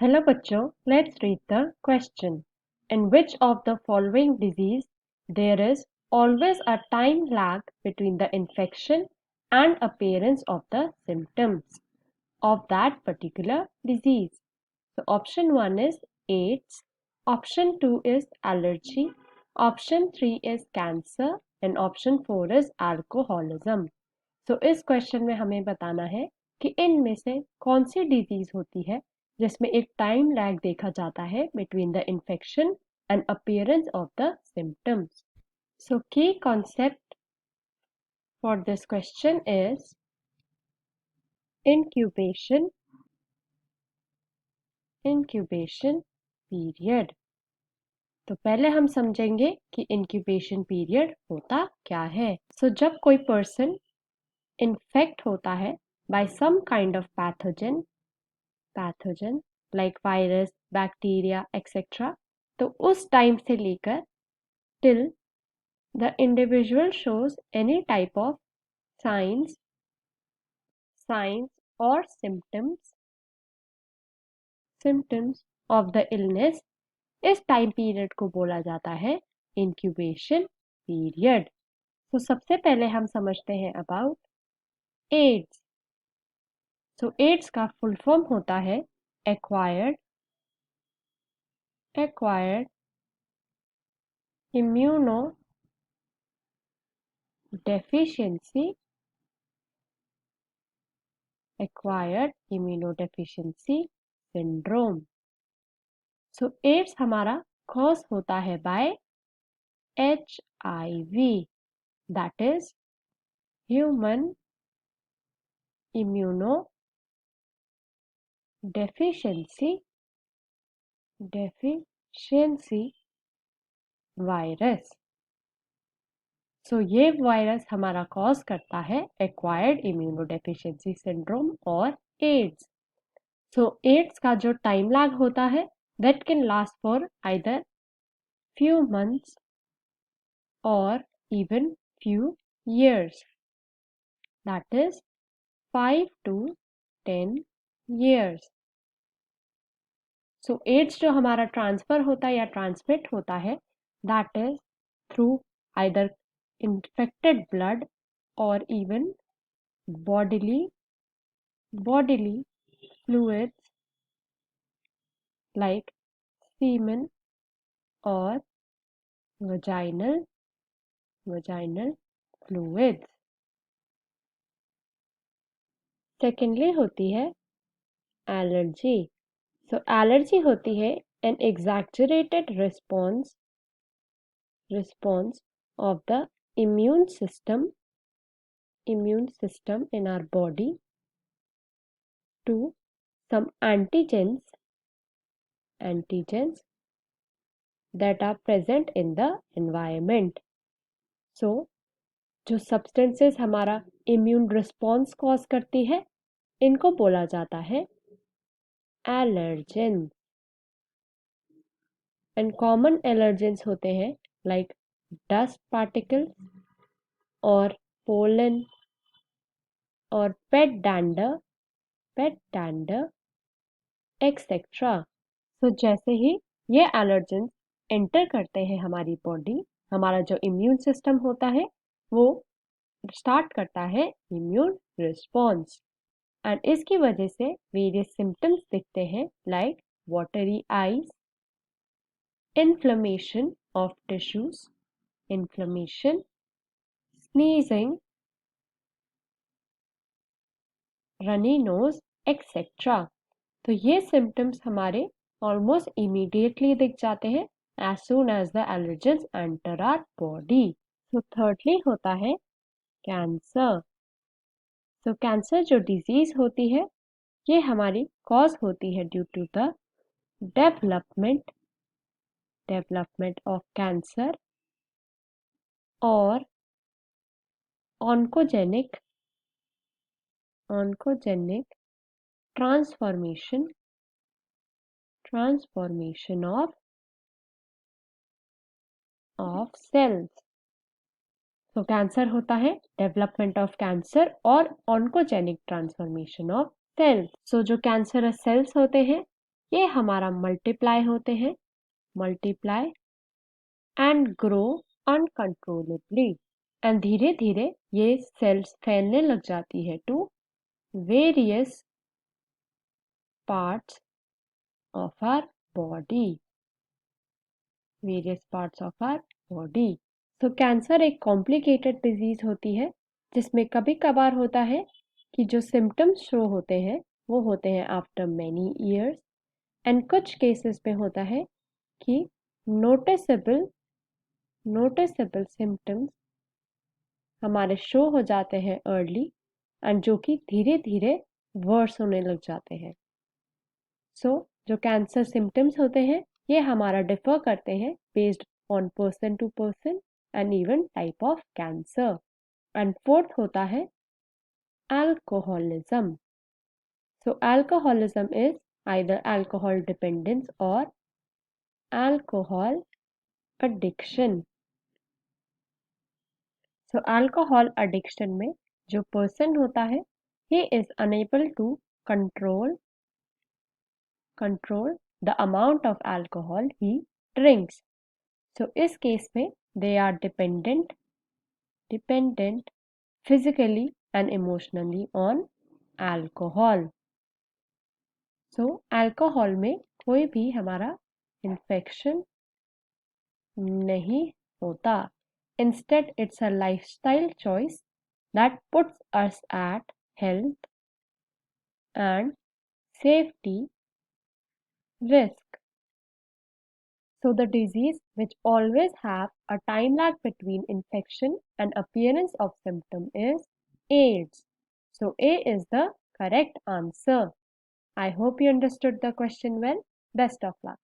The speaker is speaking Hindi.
Hello bachcho, let's read the question. In which of the following disease there is always a time lag between the infection and appearance of the symptoms of that particular disease? So option 1 is AIDS, option 2 is allergy, option 3 is cancer and option 4 is alcoholism. So इस क्वेश्चन में हमें बताना है कि इनमें से कौन सी डिजीज होती है जिसमें एक टाइम लैग देखा जाता है between the infection and appearance of the symptoms. So key concept for this question is incubation period. तो पहले हम समझेंगे कि इंक्यूबेशन पीरियड होता क्या है. सो जब कोई पर्सन इन्फेक्ट होता है by some kind of pathogen like virus, bacteria etcetera, तो उस टाइम से लेकर till the individual shows any type of signs और सिम्टम्स ऑफ द इलनेस, इस टाइम पीरियड को बोला जाता है इंक्यूबेशन पीरियड. तो सबसे पहले हम समझते हैं अबाउट एड्स. सो एड्स का फुल फॉर्म होता है acquired immuno deficiency syndrome. So AIDS हमारा कॉज होता है by HIV, that is human immunodeficiency virus. So ये वायरस हमारा कॉज करता है एक्वायर्ड इम्यूनोडेफिशिएंसी सिंड्रोम और एड्स. सो एड्स का जो टाइम लैग होता है that can last for either few months or even few years, that is 5 to 10 years. So AIDS जो हमारा ट्रांसफर होता है या ट्रांसमिट होता है that is through either infected blood or even bodily fluids like semen or vaginal fluids. Secondly होती है एलर्जी. सो एलर्जी होती है an exaggerated response of the immune system in our body to some antigens that are present in the environment. So जो सब्सटेंसेस हमारा इम्यून रिस्पॉन्स कॉज करती है इनको बोला जाता है एलर्जेन. एंड कॉमन एलर्जेंस होते हैं लाइक डस्ट पार्टिकल्स और पोलन और पेट डैंडर एक्सेट्रा. सो जैसे ही ये एलर्जेंस एंटर करते हैं हमारी बॉडी, हमारा जो इम्यून सिस्टम होता है वो स्टार्ट करता है इम्यून रिस्पॉन्स. एंड इसकी वजह से वेरियस सिम्टम्स दिखते हैं like watery eyes, inflammation of tissues, sneezing, runny nose etcetera. तो ये सिम्टम्स हमारे ऑलमोस्ट इमीडिएटली दिख जाते हैं as soon as the allergens enter our body. So thirdly होता है कैंसर. तो कैंसर जो डिजीज होती है ये हमारी कॉज होती है due to the development of cancer और ऑन्कोजेनिक ट्रांसफॉर्मेशन ऑफ सेल्स. तो कैंसर होता है डेवलपमेंट ऑफ कैंसर और oncogenic transformation of cells. So जो कैंसरस सेल्स होते हैं ये हमारा मल्टीप्लाई होते हैं, multiply and grow uncontrollably, and धीरे धीरे ये सेल्स फैलने लग जाती है to various parts of our body, various parts of our body. तो कैंसर एक कॉम्प्लिकेटेड डिजीज होती है जिसमें कभी कभार होता है कि जो सिम्टम्स शो होते हैं वो होते हैं आफ्टर मैनी ईयर्स, एंड कुछ केसेस में होता है कि नोटिसेबल नोटिसेबल सिम्टम्स हमारे शो हो जाते हैं अर्ली, एंड जो कि धीरे धीरे वर्स होने लग जाते हैं। सो जो कैंसर सिम्टम्स होते हैं ये हमारा डिफर करते हैं based on person to person and even type of cancer. And fourth होता है alcoholism. So alcoholism is either alcohol dependence or alcohol addiction. So alcohol addiction में जो person होता है he is unable to control the amount of alcohol he drinks. So इस केस में they are dependent physically and emotionally on alcohol. So alcohol में कोई भी हमारा इन्फेक्शन नहीं होता। Instead, it's a lifestyle choice that puts us at health and safety risk. So the disease which always have a time lag between infection and appearance of symptom is AIDS. So A is the correct answer. I hope you understood the question well. Best of luck.